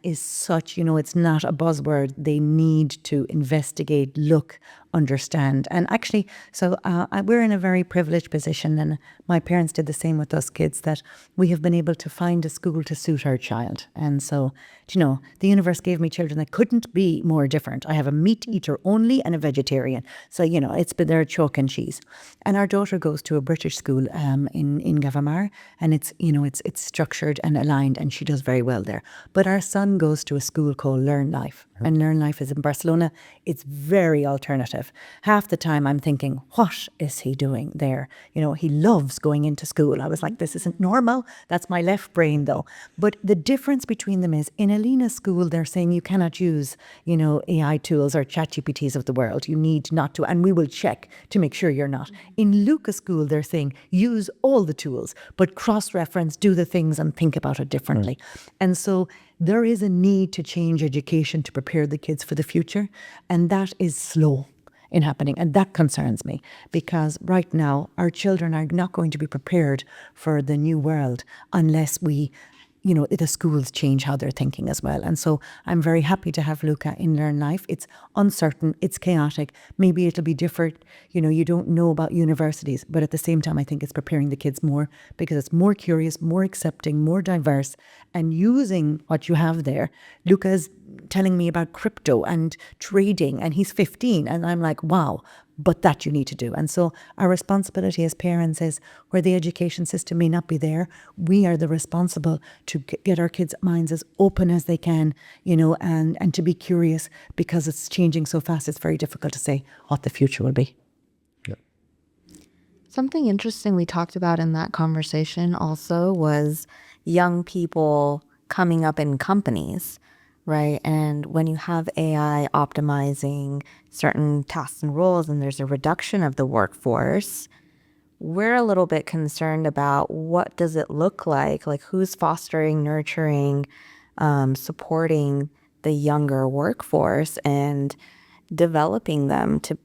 is such, it's not a buzzword. They need to investigate, look, understand. And actually, so we're in a very privileged position, and my parents did the same with us kids, that we have been able to find a school to suit our child. And so, the universe gave me children that couldn't be more different. I have a meat eater only and a vegetarian. So, it's been their chalk and cheese. And our daughter goes to a British school in Gavamar, and it's structured and aligned, and she does very well there. But our son goes to a school called Learn Life, and Learn Life is in Barcelona. It's very alternative. Half the time I'm thinking, what is he doing there? He loves going into school. I was like, this isn't normal. That's my left brain though. But the difference between them is, in Alina's school, they're saying you cannot use, AI tools or ChatGPTs of the world. You need not to, and we will check to make sure you're not. In Luca's school, they're saying use all the tools, but cross-reference, do the things and think about it differently. And so there is a need to change education to prepare the kids for the future, and that is slow in happening. And that concerns me, because right now our children are not going to be prepared for the new world unless we, the schools change how they're thinking as well. And so I'm very happy to have Luca in Learn Life. It's uncertain, it's chaotic. Maybe it'll be different. You don't know about universities, but at the same time, I think it's preparing the kids more, because it's more curious, more accepting, more diverse, and using what you have there. Luca's telling me about crypto and trading, and he's 15, and I'm like, wow, but that you need to do. And so our responsibility as parents is, where the education system may not be there, we are the responsible to get our kids' minds as open as they can, and to be curious, because it's changing so fast. It's very difficult to say what the future will be. Something interesting we talked about in that conversation also was young people coming up in companies, right? And when you have AI optimizing certain tasks and roles and there's a reduction of the workforce, we're a little bit concerned about what does it look like who's fostering, nurturing, supporting the younger workforce and developing them to,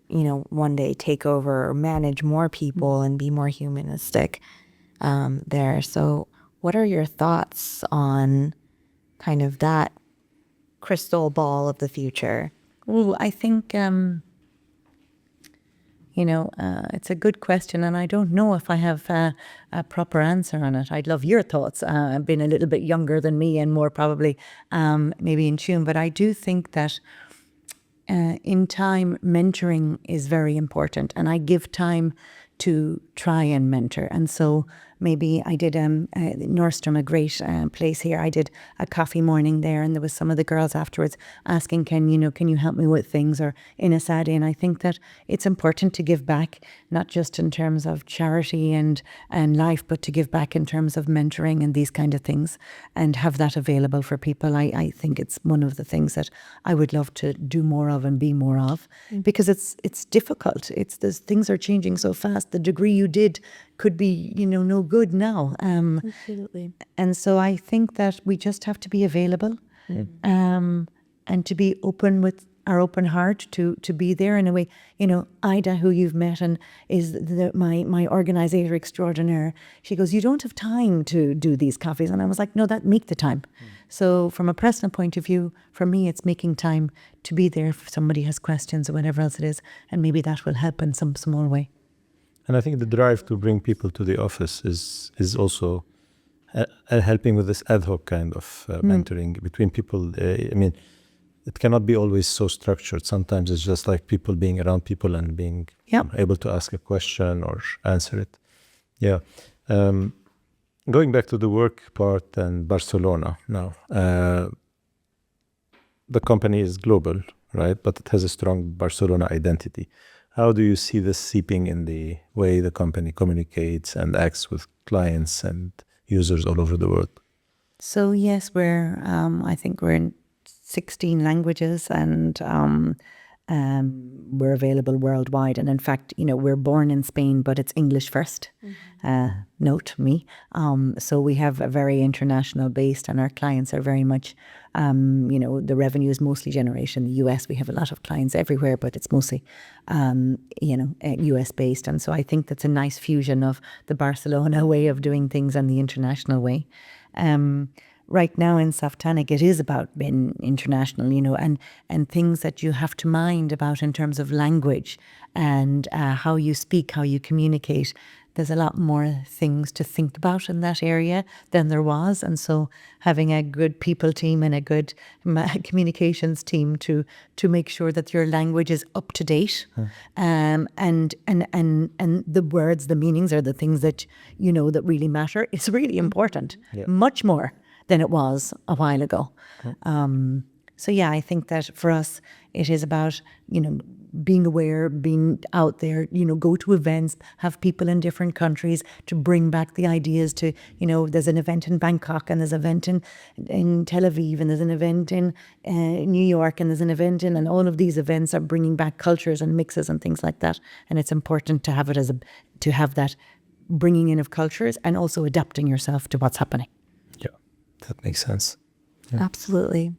one day take over or manage more people and be more humanistic there. So what are your thoughts on kind of that crystal ball of the future? Oh, I think, it's a good question, and I don't know if I have a proper answer on it. I'd love your thoughts. Being a little bit younger than me and more probably maybe in tune, but I do think that in time, mentoring is very important, and I give time to try and mentor. And so maybe I did Nordstrom, a great place here. I did a coffee morning there, and there was some of the girls afterwards asking, can you help me with things, or in a sad day. And I think that it's important to give back, not just in terms of charity and life, but to give back in terms of mentoring and these kind of things, and have that available for people. I think it's one of the things that I would love to do more of and be more of, because it's difficult. Things are changing so fast. The degree you did could be, no good now. Absolutely. And so I think that we just have to be available, and to be open with our open heart to be there in a way. Ida, who you've met and is my organizer extraordinaire, she goes, you don't have time to do these coffees. And I was like, no, make the time. So from a personal point of view, for me, it's making time to be there if somebody has questions or whatever else it is. And maybe that will help in some small way. And I think the drive to bring people to the office is also helping with this ad hoc kind of mentoring between people. It cannot be always so structured. Sometimes it's just like people being around people and being able to ask a question or answer it. Yeah. Going back to the work part and Barcelona now, the company is global, right? But it has a strong Barcelona identity. How do you see this seeping in the way the company communicates and acts with clients and users all over the world? So yes, I think we're in 16 languages, and we're available worldwide. And in fact, we're born in Spain, but it's English first. Note me. So we have a very international based, and our clients are very much, the revenue is mostly generated in the US. We have a lot of clients everywhere, but it's mostly, US based. And so I think that's a nice fusion of the Barcelona way of doing things and the international way. Right now in Softonic, it is about being international, and things that you have to mind about in terms of language and how you speak, how you communicate. There's a lot more things to think about in that area than there was. And so having a good people team and a good communications team to make sure that your language is up to date, and the words, the meanings are the things that, that really matter. It's really important, much more than it was a while ago. So yeah, I think that for us, it is about, being aware, being out there, go to events, have people in different countries to bring back the ideas to, there's an event in Bangkok, and there's an event in Tel Aviv, and there's an event in New York, and there's an event and all of these events are bringing back cultures and mixes and things like that. And it's important to have it to have that bringing in of cultures and also adapting yourself to what's happening. That makes sense. Yeah. Absolutely.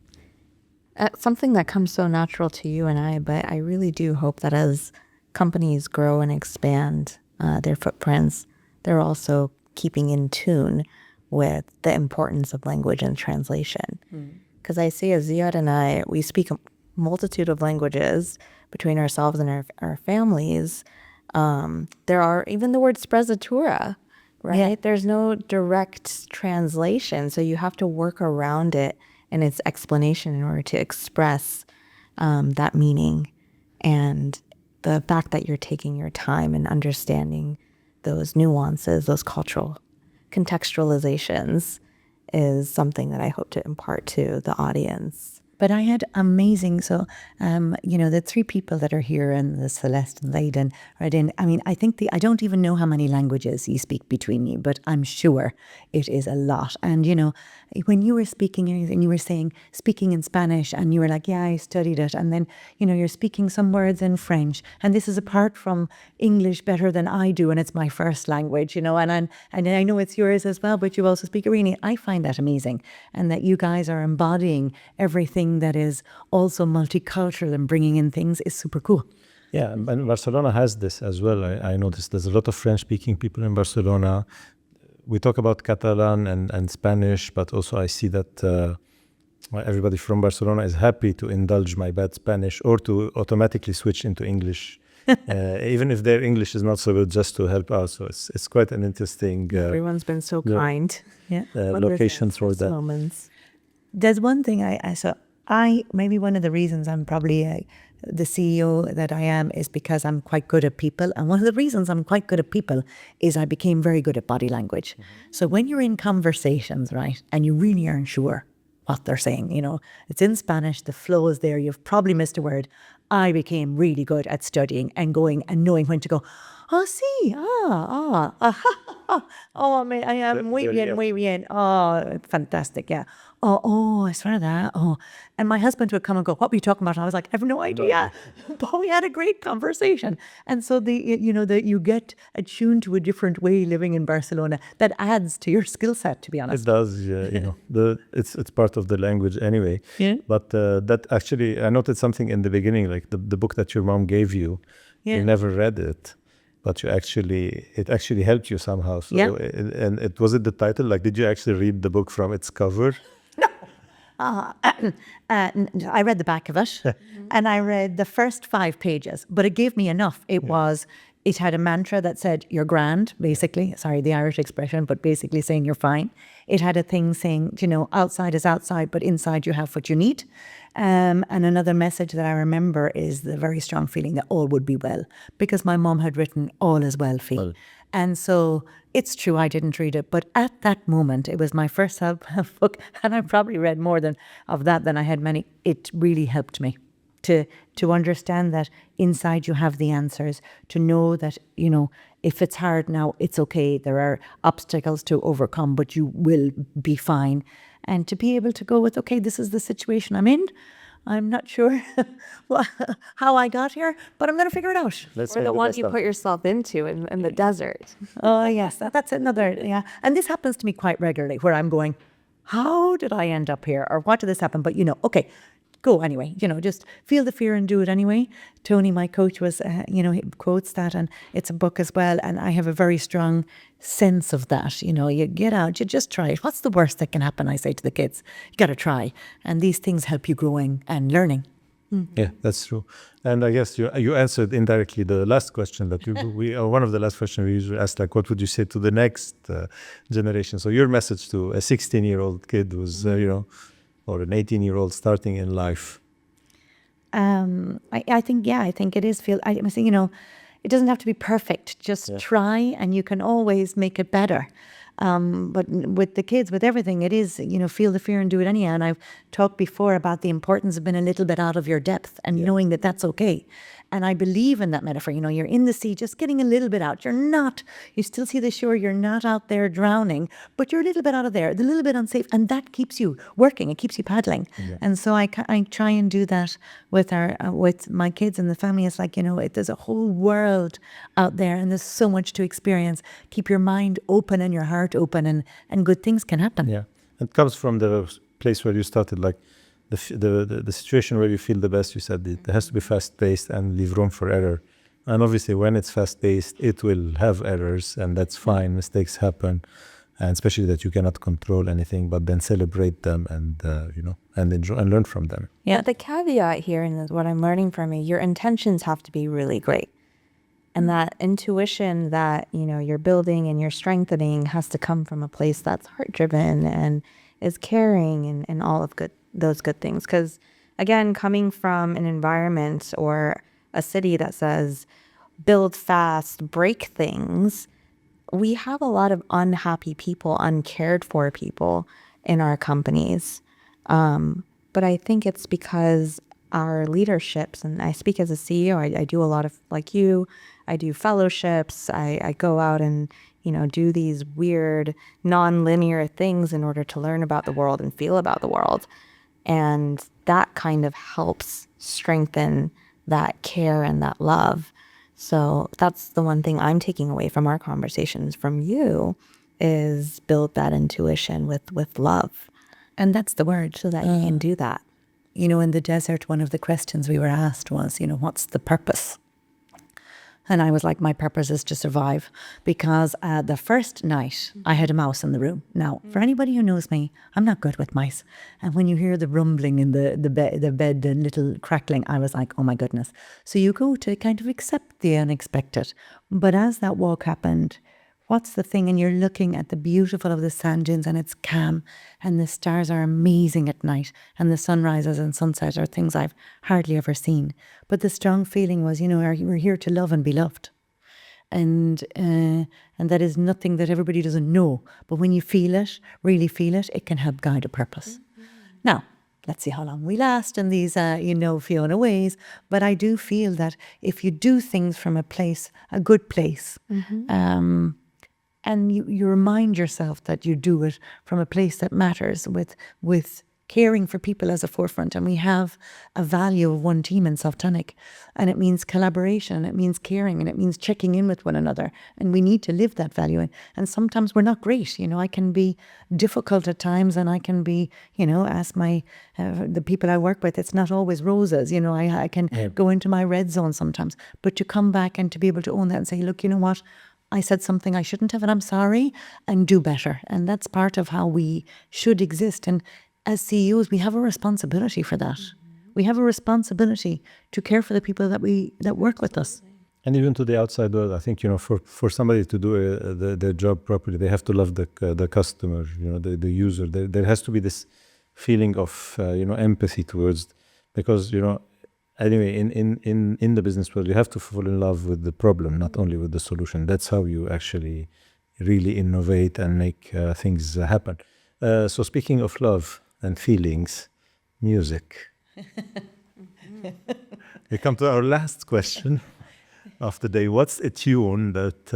Something that comes so natural to you and I, but I really do hope that as companies grow and expand their footprints, they're also keeping in tune with the importance of language and translation. Because I see, as Ziad and I, we speak a multitude of languages between ourselves and our families. There are even the word Sprezzatura, right? Yeah. There's no direct translation, so you have to work around it and its explanation in order to express that meaning. And the fact that you're taking your time and understanding those nuances, those cultural contextualizations, is something that I hope to impart to the audience. But I had amazing, so, the three people that are here, and the Celeste and Leighton, right in, I think I don't even know how many languages you speak between you, but I'm sure it is a lot. And, when you were speaking and you were saying, speaking in Spanish, and you were like, yeah, I studied it. And then, you're speaking some words in French. And this is apart from English better than I do, and it's my first language, and I know it's yours as well, but you also speak Iranian. I find that amazing. And that you guys are embodying everything that is also multicultural and bringing in things is super cool. Yeah, and Barcelona has this as well. I noticed there's a lot of French-speaking people in Barcelona. We talk about Catalan and Spanish, but also I see that everybody from Barcelona is happy to indulge my bad Spanish or to automatically switch into English, even if their English is not so good, just to help out. So it's quite an interesting Everyone's been so kind. Yeah. location for that. Moments. There's one thing maybe one of the reasons I'm probably the CEO that I am is because I'm quite good at people. And one of the reasons I'm quite good at people is I became very good at body language. So when you're in conversations, right, and you really aren't sure what they're saying, it's in Spanish, the flow is there, you've probably missed a word. I became really good at studying and going and knowing when to go, oh, sí, oh, I am muy bien, oh, fantastic, yeah. Oh, I swear that, oh. And my husband would come and go, what were you talking about? And I was like, I have no idea, but we had a great conversation. And so that you get attuned to a different way living in Barcelona that adds to your skill set, to be honest. It does, yeah, it's part of the language anyway. Yeah. But that actually, I noted something in the beginning, like the book that your mom gave you, Yeah. you never read it, but it actually helped you somehow. So, Yeah. and it was it the title? Like, did you actually read the book from its cover? I read the back of it and I read the first 5 pages, but it gave me enough. It had a mantra that said, you're grand, basically. Sorry, the Irish expression, but basically saying you're fine. It had a thing saying, outside is outside, but inside you have what you need. And another message that I remember is the very strong feeling that all would be well, because my mom had written all is well, Fee. Well. And so it's true, I didn't read it, but at that moment, it was my first self-help book, and I probably read more of that than I had many. It really helped me to understand that inside you have the answers, to know that, if it's hard now, it's okay. There are obstacles to overcome, but you will be fine. And to be able to go with, okay, this is the situation I'm in. I'm not sure how I got here, but I'm going to figure it out. Or the one you put yourself into in the desert. Oh, yes, that's another, yeah. And this happens to me quite regularly where I'm going, how did I end up here? Or what did this happen? But, okay, go anyway, just feel the fear and do it anyway. Tony, my coach, he quotes that, and it's a book as well. And I have a very strong sense of that. You get out, you just try it. What's the worst that can happen? I say to the kids, you got to try. And these things help you growing and learning. Yeah, that's true. And I guess you answered indirectly the last question that one of the last questions we usually ask, like, what would you say to the next generation? So your message to a 16-year-old kid who's, or an 18-year-old starting in life? I think it is I'm saying, it doesn't have to be perfect. Just try, and you can always make it better. But with the kids, with everything, it is, feel the fear and do it anyhow. And I've talked before about the importance of being a little bit out of your depth and knowing that that's okay. And I believe in that metaphor. You're in the sea, just getting a little bit out. You still see the shore. You're not out there drowning, but you're a little bit out of there, a little bit unsafe. And that keeps you working. It keeps you paddling. Yeah. And so I try and do that with with my kids and the family. It's like, there's a whole world out there and there's so much to experience. Keep your mind open and your heart open, and good things can happen. Yeah. It comes from the place where you started, like, the situation where you feel the best. You said it has to be fast-paced and leave room for error. And obviously, when it's fast-paced, it will have errors, and that's fine. Mistakes happen, and especially that you cannot control anything. But then celebrate them and and enjoy and learn from them. Yeah. The caveat here, and what I'm learning from you, your intentions have to be really great, and that intuition that you're building and you're strengthening has to come from a place that's heart-driven is caring and all of those good things. Because again, coming from an environment or a city that says build fast, break things, we have a lot of unhappy people, uncared for people in our companies. But I think it's because our leaderships, and I speak as a CEO, I do a lot of, like you, I do fellowships, I go out and, do these weird non-linear things in order to learn about the world and feel about the world. And that kind of helps strengthen that care and that love. So that's the one thing I'm taking away from our conversations from you is build that intuition with love. And that's the word. So that you can do that. In the desert, one of the questions we were asked was, what's the purpose? And I was like, my purpose is to survive, because the first night I had a mouse in the room. Now, for anybody who knows me, I'm not good with mice. And when you hear the rumbling in the bed, the little crackling, I was like, oh my goodness. So you go to kind of accept the unexpected. But as that walk happened, what's the thing? And you're looking at the beautiful of the sand dunes, and it's calm, and the stars are amazing at night, and the sunrises and sunsets are things I've hardly ever seen. But the strong feeling was, we're here to love and be loved. And that is nothing that everybody doesn't know. But when you feel it, really feel it, it can help guide a purpose. Now, let's see how long we last in these, Fiona ways. But I do feel that if you do things from a good place, and you remind yourself that you do it from a place that matters, with caring for people as a forefront. And we have a value of one team in Softonic, and it means collaboration, it means caring, and it means checking in with one another. And we need to live that value. And sometimes we're not great. I can be difficult at times, and I can be, ask the people I work with, it's not always roses. I can go into my red zone sometimes. But to come back and to be able to own that and say, look, you know what? I said something I shouldn't have, and I'm sorry, and do better. And that's part of how we should exist. And as CEOs, we have a responsibility for that. We have a responsibility to care for the people that work with us. And even to the outside world, I think, for somebody to do their job properly, they have to love the customer, the user. There has to be this feeling of, empathy towards, because, anyway, in the business world, you have to fall in love with the problem, not only with the solution. That's how you actually really innovate and make things happen. So speaking of love and feelings, music. We come to our last question of the day. What's a tune that,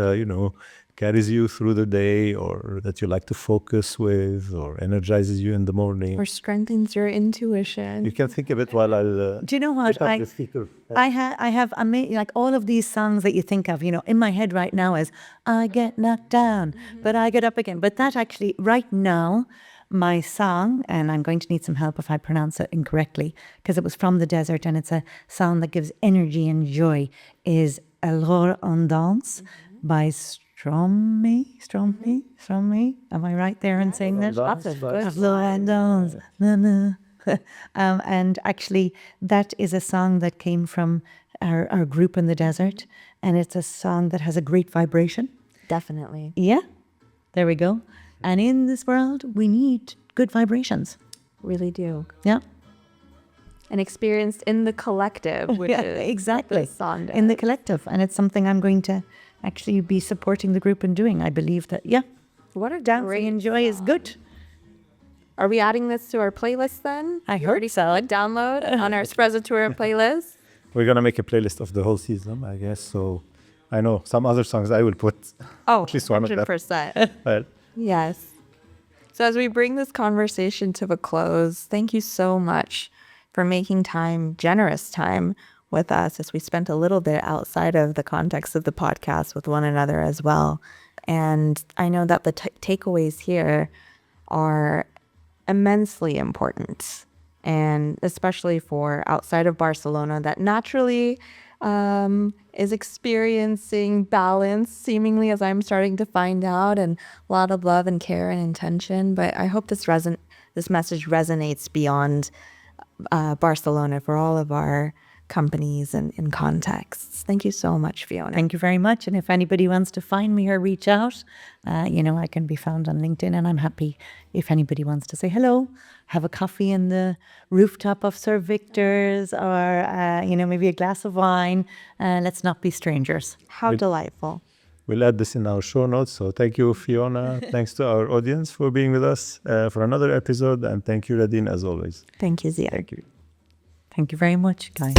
carries you through the day, or that you like to focus with, or energizes you in the morning? Or strengthens your intuition. You can think of it while I'll... Do you know what? put up the speaker. I have like all of these songs that you think of, in my head right now is, I get knocked down, but I get up again. But that actually, right now, my song, and I'm going to need some help if I pronounce it incorrectly, because it was from the desert, and it's a song that gives energy and joy, is Alors on danse by Stromae. Am I right there in saying that? Lots of good. Alors on danse. Na, na. And actually, that is a song that came from our group in the desert, and it's a song that has a great vibration. Definitely. Yeah, there we go. And in this world, we need good vibrations. Really do. Yeah. And experienced in the collective, which Yeah, is exactly. what the song does. In the collective. And it's something I'm going to actually be supporting the group in doing. I believe that, What a dancing great and joy is good. Are we adding this to our playlist then? I You heard already so. saw it. Download on our Sprezzatura playlist. We're going to make a playlist of the whole season, I guess. So I know some other songs I will put. Oh, At least one of them. 100%. Well, Yes. So as we bring this conversation to a close, thank you so much for making time, generous time with us, as we spent a little bit outside of the context of the podcast with one another as well. And I know that the takeaways here are immensely important, and especially for outside of Barcelona that naturally is experiencing balance, seemingly, as I'm starting to find out, and a lot of love and care and intention. But I hope this message resonates beyond Barcelona for all of our companies and in contexts. Thank you so much, Fiona. Thank you very much. And if anybody wants to find me or reach out, I can be found on LinkedIn, and I'm happy if anybody wants to say hello, have a coffee in the rooftop of Sir Victor's, or, maybe a glass of wine. Let's not be strangers. How delightful. We'll add this in our show notes. So thank you, Fiona. Thanks to our audience for being with us for another episode. And thank you, Radine, as always. Thank you, Zia. Thank you. Thank you very much, guys.